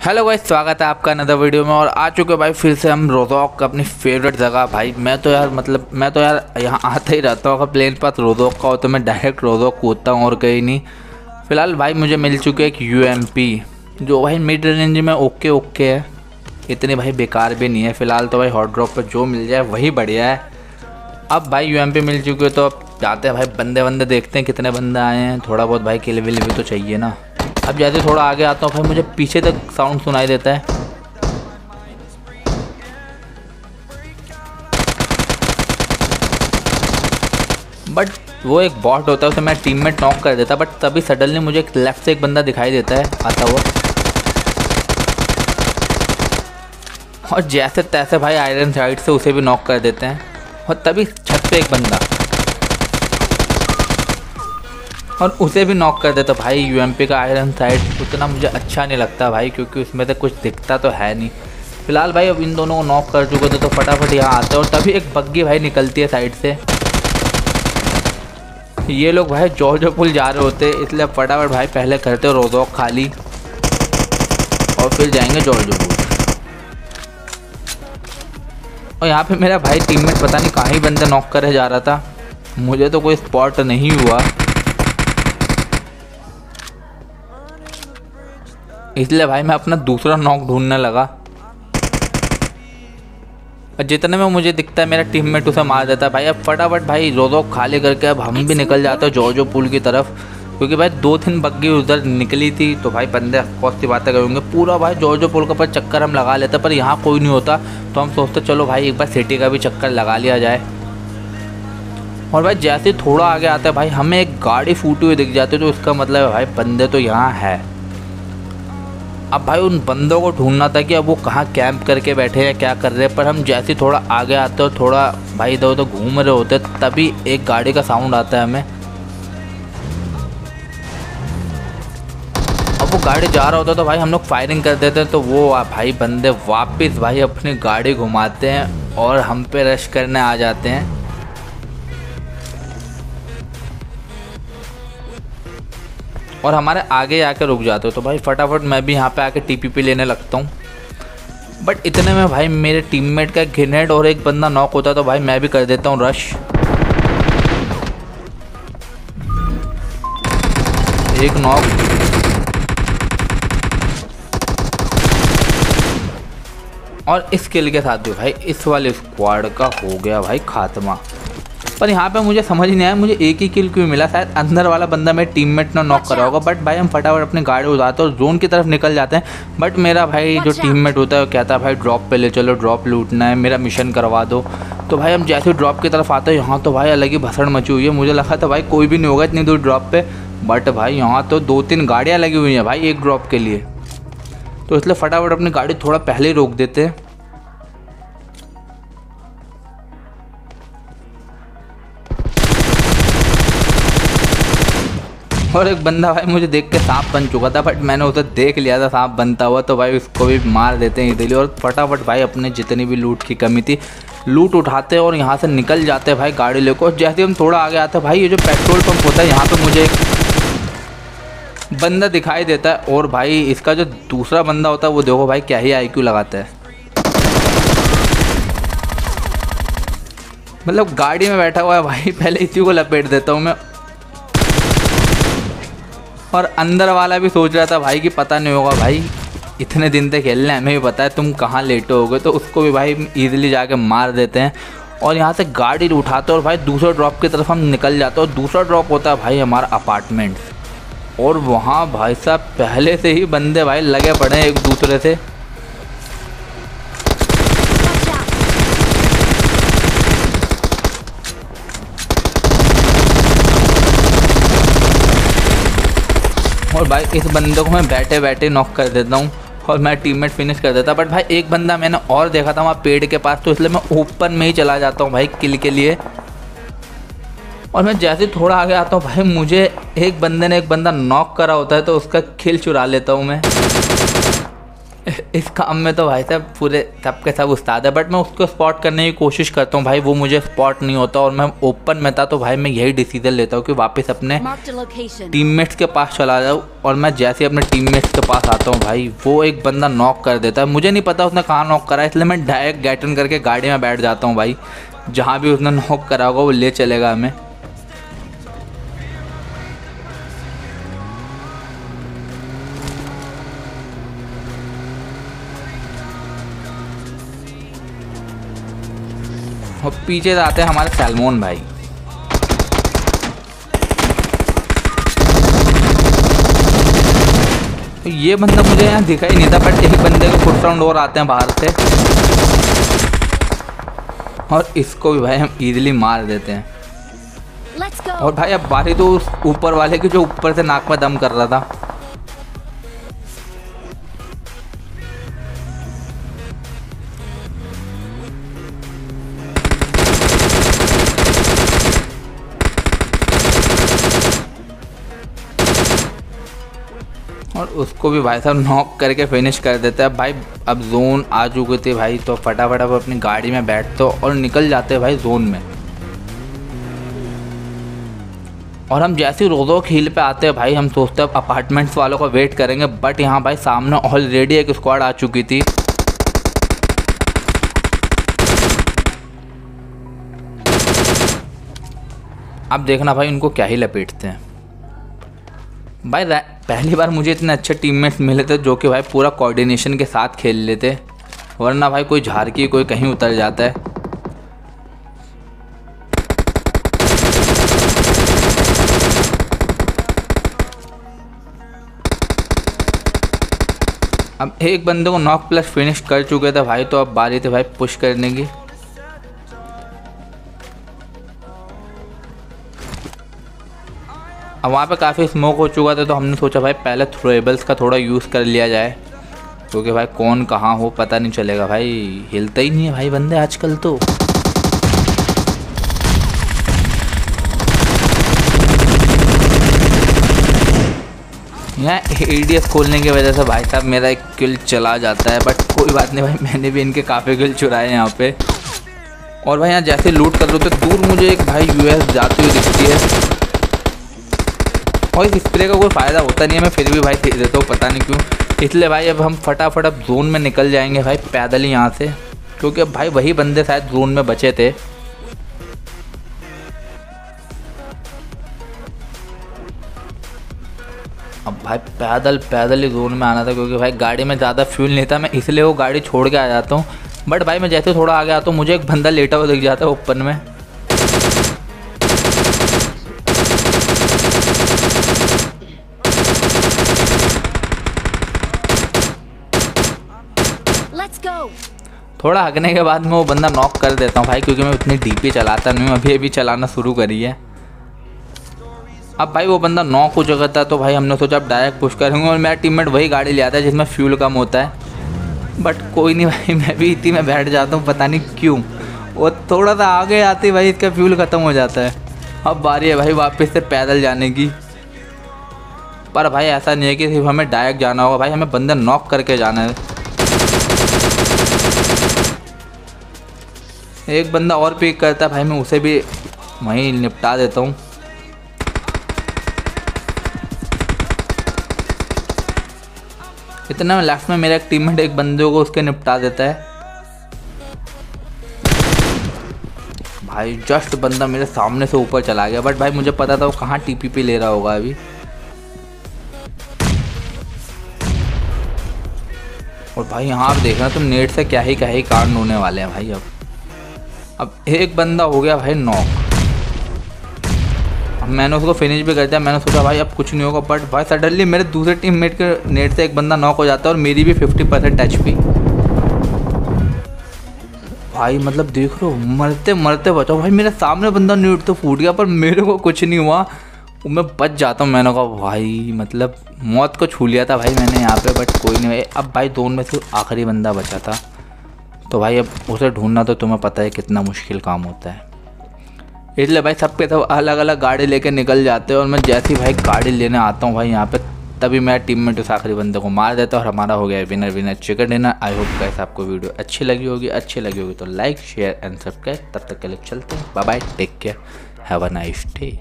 Hello guys, स्वागत है आपका नदर वीडियो में। और आ चुके भाई फिर से हम रोज़ोक अपनी फेवरेट जगह। भाई मैं तो यार यहाँ आता ही रहता हूँ। अगर प्लेन पास रोज़ोक का हो तो मैं डायरेक्ट रोज़ोक कूदता हूँ और कहीं नहीं। फ़िलहाल भाई मुझे मिल चुके एक UMP जो भाई मिड रेंज में ओके है, इतनी भाई बेकार भी नहीं है। फ़िलहाल तो भाई हॉट ड्रॉप पर जो मिल जाए वही बढ़िया है। अब भाई UMP मिल चुके हो तो अब जाते हैं भाई बंदे देखते हैं कितने बंदे आए हैं। थोड़ा बहुत भाई किल विल भी तो चाहिए ना। अब जैसे थोड़ा आगे आता हूँ भाई मुझे पीछे तक साउंड सुनाई देता है। बट वो एक बॉट होता है, उसे मैं टीममेट नॉक कर देता। बट तभी सडनली मुझे एक लेफ्ट से एक बंदा दिखाई देता है आता हुआ, और जैसे तैसे भाई आयरन साइड से उसे भी नॉक कर देते हैं। और तभी छत पे एक बंदा और उसे भी नॉक कर देता। भाई UMP का आयरन साइड उतना मुझे अच्छा नहीं लगता भाई, क्योंकि उसमें से कुछ दिखता तो है नहीं। फिलहाल भाई अब इन दोनों को नॉक कर चुके थे तो फटाफट यहाँ आते हैं। और तभी एक बग्गी भाई निकलती है साइड से। ये लोग भाई जॉर्जो पुल जा रहे होते, इसलिए फटाफट भाई पहले करते हो रोज़ोक खाली और फिर जाएंगे जॉर्जो पुल। और यहाँ पे मेरा भाई टीममेट पता नहीं कहाँ ही बंदे नॉक करे जा रहा था, मुझे तो कोई स्पॉट नहीं हुआ, इसलिए भाई मैं अपना दूसरा नॉक ढूंढने लगा। और जितने में मुझे दिखता है मेरा टीममेट उसे मार देता है। भाई अब फटाफट भाई रोज़ोक खाली करके अब हम भी निकल जाते हैं जॉर्जो पुल की तरफ, क्योंकि भाई 2-3 बग्गी उधर निकली थी तो भाई बंदे कौन सी बातें करेंगे। पूरा भाई जॉर्जो पुल के ऊपर चक्कर हम लगा लेते, पर यहाँ कोई नहीं होता तो हम सोचते चलो भाई एक बार सिटी का भी चक्कर लगा लिया जाए। और भाई जैसे थोड़ा आगे आता है भाई हमें एक गाड़ी फूटी हुई दिख जाती है, तो उसका मतलब है भाई बंदे तो यहाँ है। अब भाई उन बंदों को ढूंढना था कि अब वो कहाँ कैंप करके बैठे हैं, क्या कर रहे हैं। पर हम जैसे थोड़ा आगे आते हो, थोड़ा भाई इधर उधर घूम रहे होते, तभी एक गाड़ी का साउंड आता है हमें। अब वो गाड़ी जा रहा होता तो भाई हम लोग फायरिंग कर देते हैं, तो वो भाई बंदे वापस भाई अपनी गाड़ी घुमाते हैं और हम पे रश करने आ जाते हैं। और हमारे आगे आके रुक जाते हो, तो भाई फटाफट मैं भी यहाँ पे आके TPP लेने लगता हूँ। बट इतने में भाई मेरे टीममेट का ग्रेनेड और एक बंदा नॉक होता है, तो भाई मैं भी कर देता हूँ रश। एक नॉक, और इस किल के साथ भी भाई इस वाले स्क्वाड का हो गया भाई खात्मा। पर यहाँ पे मुझे समझ नहीं आया मुझे एक ही किल क्यों मिला। शायद अंदर वाला बंदा मेरे टीममेट ने नॉक करा होगा। बट भाई हम फटाफट अपनी गाड़ी उड़ाते और जोन की तरफ निकल जाते हैं। बट मेरा भाई जो टीममेट होता है वो कहता है भाई ड्रॉप पे ले चलो, ड्रॉप लूटना है, मेरा मिशन करवा दो। तो भाई हम जैसे ड्रॉप की तरफ आते हैं यहाँ तो भाई अलग ही भसड़ मची हुई है। मुझे लगा था भाई कोई भी नहीं होगा इतनी दूर ड्रॉप पे, बट भाई यहाँ तो 2-3 गाड़ियाँ लगी हुई हैं भाई एक ड्रॉप के लिए। तो इसलिए फटाफट अपनी गाड़ी थोड़ा पहले ही रोक देते हैं। और एक बंदा भाई मुझे देख के सांप बन चुका था, बट मैंने उसे देख लिया था सांप बनता हुआ, तो भाई उसको भी मार देते हैं इधर। और फटाफट भाई अपने जितनी भी लूट की कमी थी लूट उठाते हैं और यहाँ से निकल जाते हैं भाई गाड़ी लेकर। जैसे हम थोड़ा आगे आते हैं भाई ये जो पेट्रोल पंप होता है यहाँ पे मुझे एक बंदा दिखाई देता है। और भाई इसका जो दूसरा बंदा होता है वो देखो भाई क्या ही IQ लगाता है। मतलब गाड़ी में बैठा हुआ है भाई, पहले इसी को लपेट देता हूँ मैं। और अंदर वाला भी सोच रहा था भाई कि पता नहीं होगा भाई इतने दिन तक खेलने हमें भी पता है तुम कहाँ लेटे होगे, तो उसको भी भाई इजीली जाके मार देते हैं। और यहाँ से गाड़ी उठाते और भाई दूसरा ड्रॉप की तरफ हम निकल जाते हैं। और दूसरा ड्रॉप होता है भाई हमारा अपार्टमेंट, और वहाँ भाई साहब पहले से ही बंदे भाई लगे पड़े हैं एक दूसरे से। और भाई इस बंदे को मैं बैठे बैठे नॉक कर देता हूँ और मैं टीममेट फिनिश कर देता। बट भाई एक बंदा मैंने और देखा था वहाँ पेड़ के पास, तो इसलिए मैं ओपन में ही चला जाता हूँ भाई किल के लिए। और मैं जैसे थोड़ा आगे आता हूँ भाई मुझे एक बंदे ने एक बंदा नॉक करा होता है, तो उसका किल चुरा लेता हूँ मैं। इस काम में तो भाई साहब पूरे सब के सब उस्ताद है, बट मैं उसको स्पॉट करने की कोशिश करता हूँ भाई, वो मुझे स्पॉट नहीं होता। और मैं ओपन में था तो भाई मैं यही डिसीजन लेता हूँ कि वापस अपने टीममेट्स के पास चला जाऊँ। और मैं जैसे अपने टीममेट्स के पास आता हूँ भाई, वो एक बंदा नॉक कर देता है, मुझे नहीं पता उसने कहाँ नॉक करा है, इसलिए मैं डायरेक्ट गेट इन करके गाड़ी में बैठ जाता हूँ भाई। जहाँ भी उसने नॉक करा होगा वो ले चलेगा हमें। और पीछे से आते हैं हमारे सैल्मोन भाई। तो ये बंदा मुझे यहाँ दिखा ही नहीं था, बट एक बंदे को फुट राउंड और आते हैं बाहर से, और इसको भी भाई हम इजीली मार देते हैं। और भाई अब बारी तो उस ऊपर वाले की जो ऊपर से नाक में दम कर रहा था। और उसको भी भाई साहब नॉक करके फिनिश कर देते हैं। भाई अब जोन आ चुके थे भाई, तो फटाफट अब अपनी गाड़ी में बैठते और निकल जाते भाई जोन में। और हम जैसे रोज़ो हिल पे आते हैं भाई, हम सोचते हैं अपार्टमेंट्स वालों का वेट करेंगे, बट यहाँ भाई सामने ऑलरेडी एक स्क्वाड आ चुकी थी। अब देखना भाई उनको क्या ही लपेटते हैं। भाई पहली बार मुझे इतने अच्छे टीममेट्स मिले थे जो कि भाई पूरा कोऑर्डिनेशन के साथ खेल लेते, वरना भाई कोई झारकी कोई कहीं उतर जाता है। अब एक बंदे को नॉक प्लस फिनिश कर चुके थे भाई, तो अब बारी थी भाई पुश करने की। अब वहाँ पे काफ़ी स्मोक हो चुका था, तो हमने सोचा भाई पहले थ्रोएबल्स का थोड़ा यूज़ कर लिया जाए, क्योंकि भाई कौन कहाँ हो पता नहीं चलेगा। भाई हिलता ही नहीं है भाई बंदे आजकल तो। यहाँ एडीएस खोलने की वजह से भाई साहब मेरा एक किल चला जाता है, बट कोई बात नहीं भाई, मैंने भी इनके काफ़ी किल चुराए यहाँ पे। और भाई यहाँ जैसे लूट कर रहे थे दूर मुझे एक भाई यूएस जाती हुई दिखती है, और इस स्प्रे का कोई फ़ायदा होता नहीं है, मैं फिर भी भाई दे देता हूँ पता नहीं क्यों। इसलिए भाई अब हम फटाफट अब जोन में निकल जाएंगे भाई पैदल ही यहाँ से, क्योंकि अब भाई वही बंदे शायद जोन में बचे थे। अब भाई पैदल ही जोन में आना था, क्योंकि भाई गाड़ी में ज़्यादा फ्यूल नहीं था, मैं इसलिए वो गाड़ी छोड़ के आ जाता हूँ। बट भाई मैं जैसे थोड़ा आगे आता हूँ मुझे एक बंदा लेटा हुआ दिख जाता है ओपन में। थोड़ा हगने के बाद मैं वो बंदा नॉक कर देता हूँ भाई, क्योंकि मैं उतनी डीपी चलाता नहीं हूँ, अभी चलाना शुरू करी है। अब भाई वो बंदा नॉक हो चुका था, तो भाई हमने सोचा अब डायरेक्ट पुश करेंगे, और मेरा टीममेट वही गाड़ी ले आता है जिसमें फ्यूल कम होता है। बट कोई नहीं भाई, मैं भी इतनी में बैठ जाता हूँ पता नहीं क्यों, वो थोड़ा सा आगे आते भाई इसका फ्यूल ख़त्म हो जाता है। अब बारी है भाई वापस से पैदल जाने की, पर भाई ऐसा नहीं है कि सिर्फ हमें डायरेक्ट जाना होगा, भाई हमें बंदा नॉक करके जाना है। एक बंदा और पिक करता है भाई, मैं उसे भी वहीं निपटा देता हूँ। इतना लास्ट में मेरा एक टीममेट एक बंदे को उसके निपटा देता है। भाई जस्ट बंदा मेरे सामने से ऊपर चला गया, बट भाई मुझे पता था वो कहाँ टीपीपी ले रहा होगा अभी। और भाई यहाँ आप देखना तुम नेट से क्या ही कांड होने वाले हैं भाई। अब एक बंदा हो गया भाई नॉक, अब मैंने उसको फिनिश भी कर दिया। मैंने सोचा भाई अब कुछ नहीं होगा, बट भाई सडनली मेरे दूसरे टीममेट के नेट से एक बंदा नॉक हो जाता है, और मेरी भी 50% एचपी। भाई मतलब देख रहे हो मरते मरते बचाओ भाई, मेरे सामने बंदा नेट तो फूट गया पर मेरे को कुछ नहीं हुआ, मैं बच जाता हूँ। मैंने कहा भाई मतलब मौत को छू लिया था भाई मैंने यहाँ पे, बट कोई नहीं भाई। अब भाई दोनों में से आखिरी बंदा बचा था, तो भाई अब उसे ढूंढना तो तुम्हें पता है कितना मुश्किल काम होता है। इसलिए भाई सब पे सब अलग अलग गाड़ी लेके निकल जाते हैं, और मैं जैसे ही भाई गाड़ी लेने आता हूँ भाई यहाँ पे तभी मेरा टीममेट उस आखिरी बंदे को मार देता है और हमारा हो गया winner winner chicken dinner. I hope guys आपको वीडियो अच्छी लगी होगी तो लाइक शेयर एंड सब्सक्राइब। तब तक के लिए चलते हैं, bye bye, take care, have a nice day.